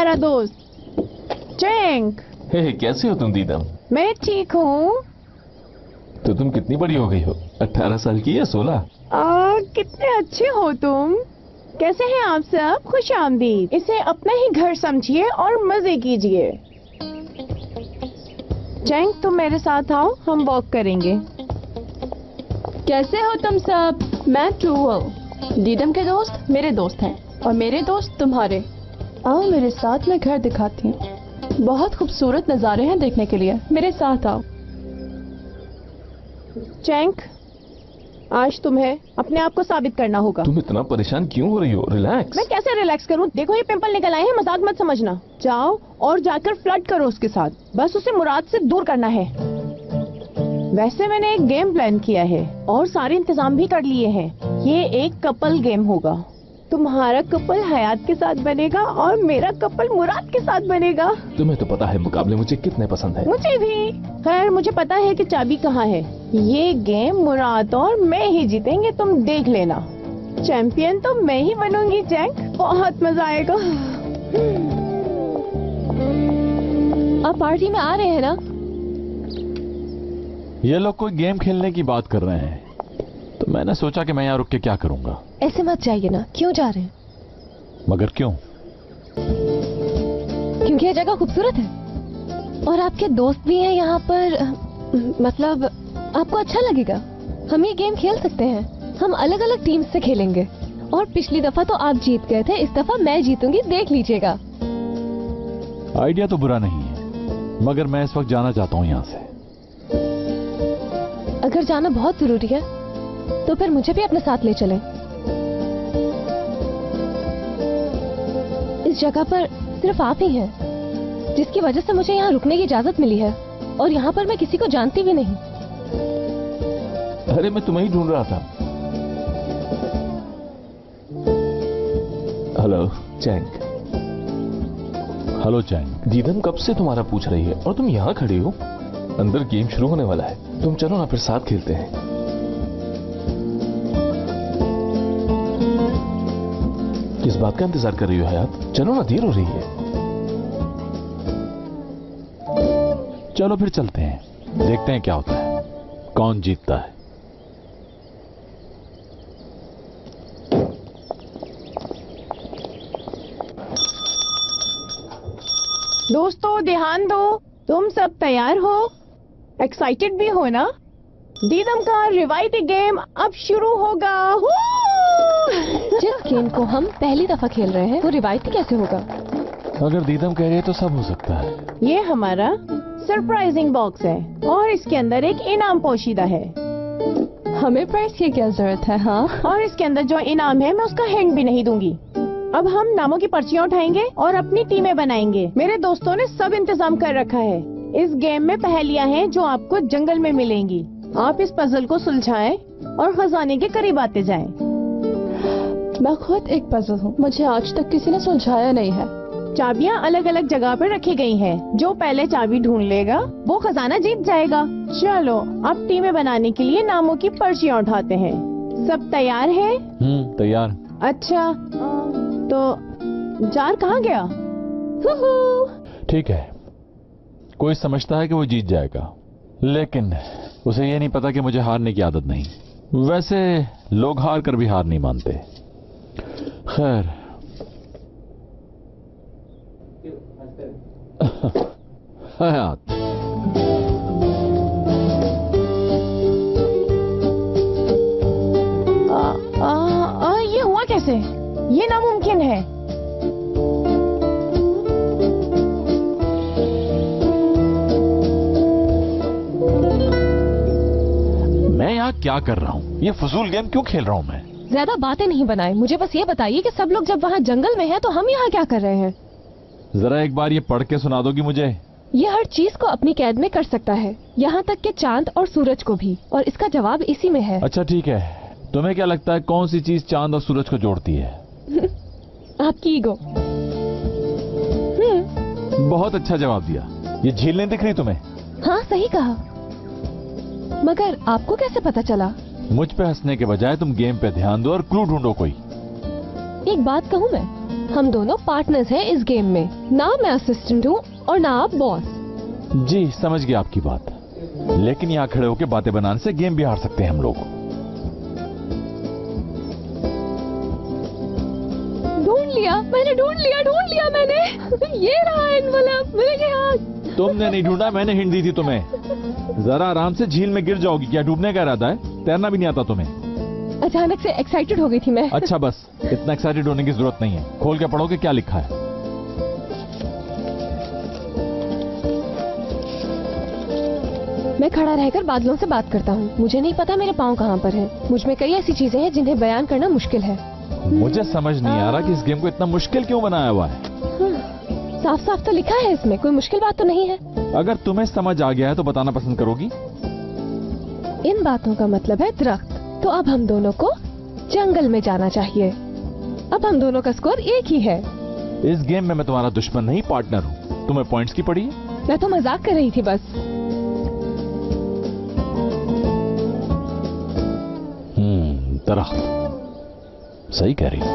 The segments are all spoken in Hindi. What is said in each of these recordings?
प्यारा दोस्त चैंक। हे कैसे हो तुम दीदम? मैं ठीक हूँ। तो तुम कितनी बड़ी हो गई हो? 18 साल की या 16? कितने अच्छे हो तुम। कैसे हैं आप सब? खुश आमदीद। इसे अपना ही घर समझिए और मजे कीजिए। चैंक तुम मेरे साथ आओ, हम वॉक करेंगे। कैसे हो तुम सब? मैं ट्रूवल, दीदम के दोस्त मेरे दोस्त हैं और मेरे दोस्त तुम्हारे। आओ मेरे साथ, मैं घर दिखाती हूँ। बहुत खूबसूरत नज़ारे हैं देखने के लिए, मेरे साथ आओ। चैंक आज तुम्हें अपने आप को साबित करना होगा। तुम इतना परेशान क्यों हो रही हो? रिलैक्स। मैं कैसे रिलैक्स करूं? देखो ये पिंपल निकल आए हैं, मजाक मत समझना। जाओ और जाकर फ्लर्ट करो उसके साथ, बस उसे मुराद से दूर करना है। वैसे मैंने एक गेम प्लान किया है और सारे इंतजाम भी कर लिए हैं। ये एक कपल गेम होगा। तुम्हारा कपल हयात के साथ बनेगा और मेरा कपल मुराद के साथ बनेगा। तुम्हें तो पता है मुकाबले मुझे कितने पसंद है। मुझे भी। खैर मुझे पता है कि चाबी कहाँ है। ये गेम मुराद और मैं ही जीतेंगे, तुम देख लेना। चैंपियन तो मैं ही बनूंगी जैक, बहुत मजा आएगा। आप पार्टी में आ रहे हैं ना? ये लोग कोई गेम खेलने की बात कर रहे हैं, तो मैंने सोचा कि मैं यहाँ रुक के क्या करूंगा। ऐसे मत जाइए ना। क्यों जा रहे हैं? मगर क्यों? क्योंकि ये जगह खूबसूरत है और आपके दोस्त भी हैं यहाँ पर। मतलब आपको अच्छा लगेगा। हम ये गेम खेल सकते हैं। हम अलग अलग टीम से खेलेंगे और पिछली दफा तो आप जीत गए थे, इस दफा मैं जीतूंगी, देख लीजिएगा। आइडिया तो बुरा नहीं है, मगर मैं इस वक्त जाना चाहता हूँ यहाँ से। अगर जाना बहुत जरूरी है तो फिर मुझे भी अपने साथ ले चलें। इस जगह पर सिर्फ आप ही हैं जिसकी वजह से मुझे यहाँ रुकने की इजाजत मिली है और यहाँ पर मैं किसी को जानती भी नहीं। अरे मैं तुम्हें ही ढूंढ रहा था। हेलो चैंक। हेलो चैंक। दीदम कब से तुम्हारा पूछ रही है और तुम यहाँ खड़ी हो? अंदर गेम शुरू होने वाला है, तुम चलो ना फिर साथ खेलते हैं। किस बात का इंतजार कर रही हो हयात? चलो ना, देर हो रही है। चलो फिर चलते हैं, देखते हैं क्या होता है, कौन जीतता है। दोस्तों ध्यान दो, तुम सब तैयार हो? एक्साइटेड भी हो ना? दीदम का रिवायती गेम अब शुरू होगा। जिस गेम को हम पहली दफा खेल रहे हैं वो रिवायती कैसे होगा? अगर दीदम कह रही है तो सब हो सकता है। ये हमारा सरप्राइजिंग बॉक्स है और इसके अंदर एक इनाम पोशीदा है। हमें प्राइस की क्या जरूरत है? हाँ, और इसके अंदर जो इनाम है मैं उसका हिंट भी नहीं दूंगी। अब हम नामों की पर्चियां उठाएंगे और अपनी टीमें बनाएंगे। मेरे दोस्तों ने सब इंतजाम कर रखा है। इस गेम में पहेलियां हैं जो आपको जंगल में मिलेंगी। आप इस पजल को सुलझाएं और खजाने के करीब आते जाएं। मैं खुद एक पजल हूँ, मुझे आज तक किसी ने सुलझाया नहीं है। चाबियां अलग अलग जगह पर रखी गई हैं। जो पहले चाबी ढूंढ लेगा वो खजाना जीत जाएगा। चलो अब टीमें बनाने के लिए नामों की पर्चियां उठाते हैं। सब तैयार है? तैयार। अच्छा तो जार कहाँ गया? ठीक है, कोई समझता है कि वो जीत जाएगा, लेकिन उसे ये नहीं पता कि मुझे हारने की आदत नहीं। वैसे लोग हार कर भी हार नहीं मानते। खैर हयात, ये हुआ कैसे? ये नामुमकिन है। मैं यहाँ क्या कर रहा हूँ? ये फजूल गेम क्यों खेल रहा हूँ मैं? ज्यादा बातें नहीं बनाए, मुझे बस ये बताइए कि सब लोग जब वहाँ जंगल में हैं तो हम यहाँ क्या कर रहे हैं? जरा एक बार ये पढ़ के सुना दोगी मुझे? ये हर चीज को अपनी कैद में कर सकता है, यहाँ तक कि चांद और सूरज को भी, और इसका जवाब इसी में है। अच्छा ठीक है, तुम्हें क्या लगता है कौन सी चीज चांद और सूरज को जोड़ती है? आपकी ईगो। बहुत अच्छा जवाब दिया। ये झील नहीं दिख रही तुम्हें? हाँ सही कहा, मगर आपको कैसे पता चला? मुझ पे हंसने के बजाय तुम गेम पे ध्यान दो और क्लू ढूंढो कोई। एक बात कहूँ मैं, हम दोनों पार्टनर्स हैं इस गेम में। ना मैं असिस्टेंट हूँ और ना आप बॉस। जी समझ गया आपकी बात, लेकिन यहाँ खड़े होकर बातें बनाने से गेम भी हार सकते हैं हम लोग। ढूंढ लिया मैंने ये रहा एनवलप, मिल गया। तुमने नहीं ढूंढा, मैंने हिंट दी थी तुम्हें। जरा आराम से, झील में गिर जाओगी। क्या डूबने का इरादा है? तैरना भी नहीं आता तुम्हें? अचानक से एक्साइटेड हो गई थी मैं। अच्छा बस, इतना एक्साइटेड होने की जरूरत नहीं है। खोल के पढ़ोगे क्या लिखा है। मैं खड़ा रहकर बादलों से बात करता हूँ। मुझे नहीं पता मेरे पाँव कहाँ पर हैं। मुझ में कई ऐसी चीजें हैं जिन्हें बयान करना मुश्किल है। मुझे समझ नहीं आ रहा कि इस गेम को इतना मुश्किल क्यों बनाया हुआ है। साफ साफ तो लिखा है इसमें, कोई मुश्किल बात तो नहीं है। अगर तुम्हें समझ आ गया है तो बताना पसंद करोगी? इन बातों का मतलब है दरख्त। तो अब हम दोनों को जंगल में जाना चाहिए। अब हम दोनों का स्कोर एक ही है। इस गेम में मैं तुम्हारा दुश्मन नहीं, पार्टनर हूँ। तुम्हें पॉइंट्स की पड़ी है? मैं तो मजाक कर रही थी बस। दरख्त, सही कह रही है।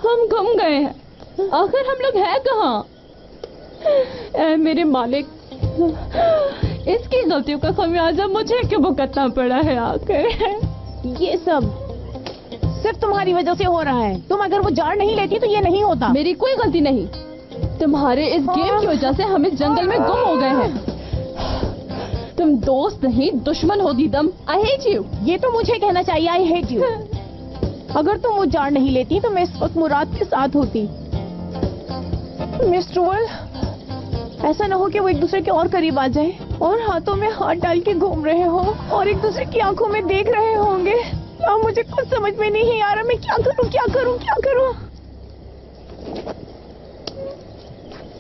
हम गुम गए हैं। आखिर हम लोग हैं कहाँ? ऐ मेरे मालिक, इसकी गलतियों का खमियाजा मुझे क्यों भुगतना पड़ा है आखिर? ये सब सिर्फ तुम्हारी वजह से हो रहा है। तुम अगर वो जार नहीं लेती तो ये नहीं होता। मेरी कोई गलती नहीं। तुम्हारे इस गेम की वजह से हम इस जंगल में गुम हो गए हैं। तुम दोस्त नहीं दुश्मन हो दीदम। I hate you. ये तो मुझे कहना चाहिए, आई हेट यू। अगर तुम वो जार नहीं लेती तो मैं इस वक्त मुराद के साथ होती। मिस ट्रूअल, ऐसा ना हो कि वो एक दूसरे के और करीब आ जाए और हाथों में हाथ डाल के घूम रहे हो और एक दूसरे की आंखों में देख रहे होंगे। अब मुझे कुछ समझ में नहीं आ रहा, मैं क्या करूं?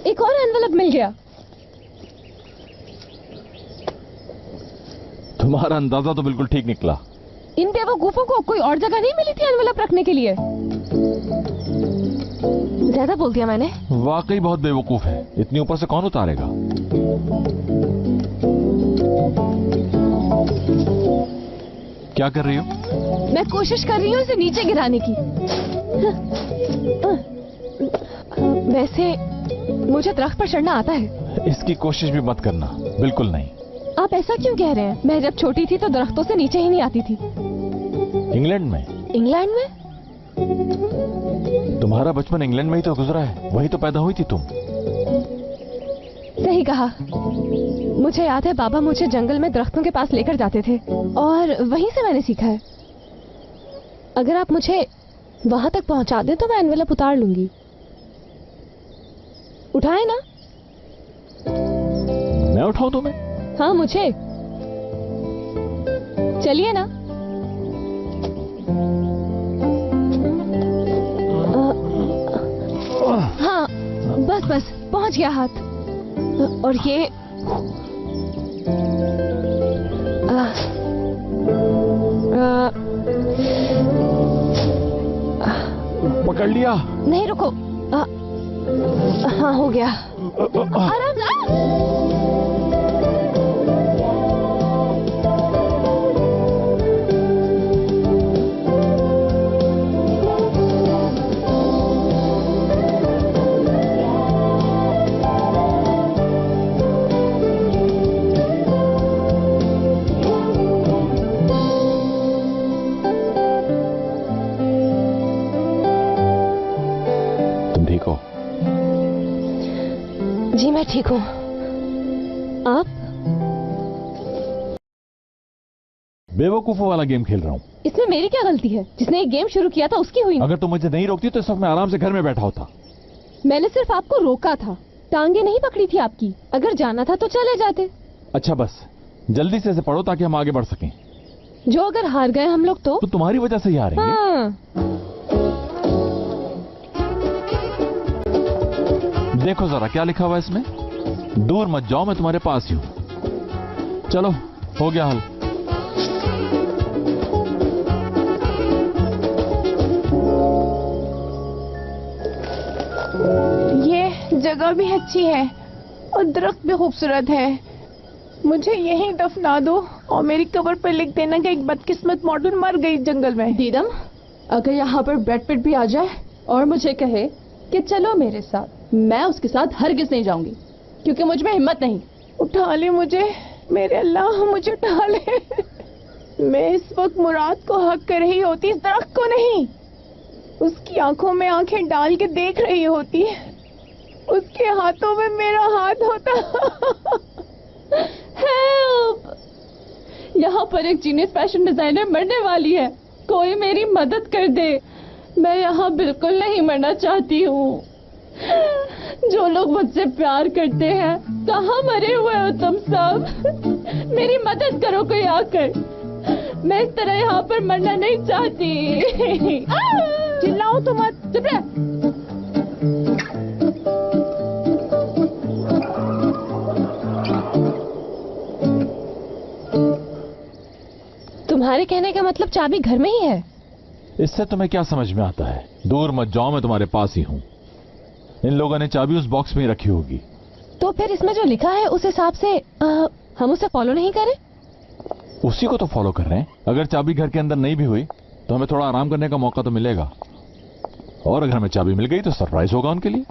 एक और एनवलप मिल गया। तुम्हारा अंदाजा तो बिल्कुल ठीक निकला। इन बेवकूफों को कोई और जगह नहीं मिली थी एनवलप रखने के लिए? ज्यादा बोल दिया मैंने। वाकई बहुत बेवकूफ है। इतनी ऊपर से कौन उतारेगा? क्या कर रही हो? मैं कोशिश कर रही हूँ इसे नीचे गिराने की। वैसे मुझे दरख्त पर चढ़ना आता है। इसकी कोशिश भी मत करना, बिल्कुल नहीं। आप ऐसा क्यों कह रहे हैं? मैं जब छोटी थी तो दरख्तों से नीचे ही नहीं आती थी। इंग्लैंड में? इंग्लैंड में? तुम्हारा बचपन इंग्लैंड में ही तो गुजरा है, वही तो पैदा हुई थी तुम। सही कहा। मुझे याद है बाबा मुझे जंगल में दरख्तों के पास लेकर जाते थे और वहीं से मैंने सीखा है। अगर आप मुझे वहां तक पहुंचा दें तो मैं एनवेलप उतार लूंगी। उठाए ना? मैं उठाऊं तुम्हें? हाँ मुझे। चलिए ना। हाँ बस बस पहुंच गया हाथ। और ये पकड़ लिया। नहीं रुको। हाँ हो गया। आराम से। जी मैं ठीक हूँ। आप? बेवकूफों वाला गेम खेल रहा हूँ। इसमें मेरी क्या गलती है? जिसने ये गेम शुरू किया था उसकी हुई। अगर तुम मुझे नहीं रोकती तो इस वक्त मैं आराम से घर में बैठा होता। मैंने सिर्फ आपको रोका था, टांगे नहीं पकड़ी थी आपकी। अगर जाना था तो चले जाते। अच्छा बस जल्दी से इसे पढ़ो ताकि हम आगे बढ़ सकें। जो अगर हार गए हम लोग तो तुम्हारी वजह से ही हारेंगे। हाँ। देखो जरा क्या लिखा हुआ है इसमें। दूर मत जाओ, मैं तुम्हारे पास ही हूं। चलो हो गया हल। ये जगह भी अच्छी है और दरख्त भी खूबसूरत है। मुझे यहीं दफना दो और मेरी कब्र पर लिख देना कि एक बदकिस्मत मॉडल मर गई जंगल में। दीदम, अगर यहाँ पर ब्रैड पिट भी आ जाए और मुझे कहे कि चलो मेरे साथ, मैं उसके साथ हरगिज नहीं जाऊंगी, क्योंकि मुझ में हिम्मत नहीं। उठा ले मुझे, मेरे अल्लाह मुझे उठा ले। मैं इस वक्त मुराद को हक कर रही होती, इस दरख्त को नहीं। उसकी आंखों में आंखें डाल के देख रही होती, उसके हाथों में मेरा हाथ होता। हेल्प! यहाँ पर एक जीनियस फैशन डिजाइनर मरने वाली है, कोई मेरी मदद कर दे। मैं यहाँ बिल्कुल नहीं मरना चाहती हूँ। जो लोग मुझसे प्यार करते हैं, कहाँ मरे हुए हो तुम सब? मेरी मदद करो कोई आकर, मैं इस तरह यहाँ पर मरना नहीं चाहती। चिल्लाओ तो मत। चुप रह। तुम्हारे कहने का मतलब चाबी घर में ही है? इससे तुम्हें क्या समझ में आता है? दूर मत जाओ, मैं तुम्हारे पास ही हूं। इन लोगों ने चाबी उस बॉक्स में ही रखी होगी। तो फिर इसमें जो लिखा है उस हिसाब से हम उसे फॉलो नहीं करें? उसी को तो फॉलो कर रहे हैं। अगर चाबी घर के अंदर नहीं भी हुई तो हमें थोड़ा आराम करने का मौका तो मिलेगा, और अगर हमें चाबी मिल गई तो सरप्राइज होगा उनके लिए।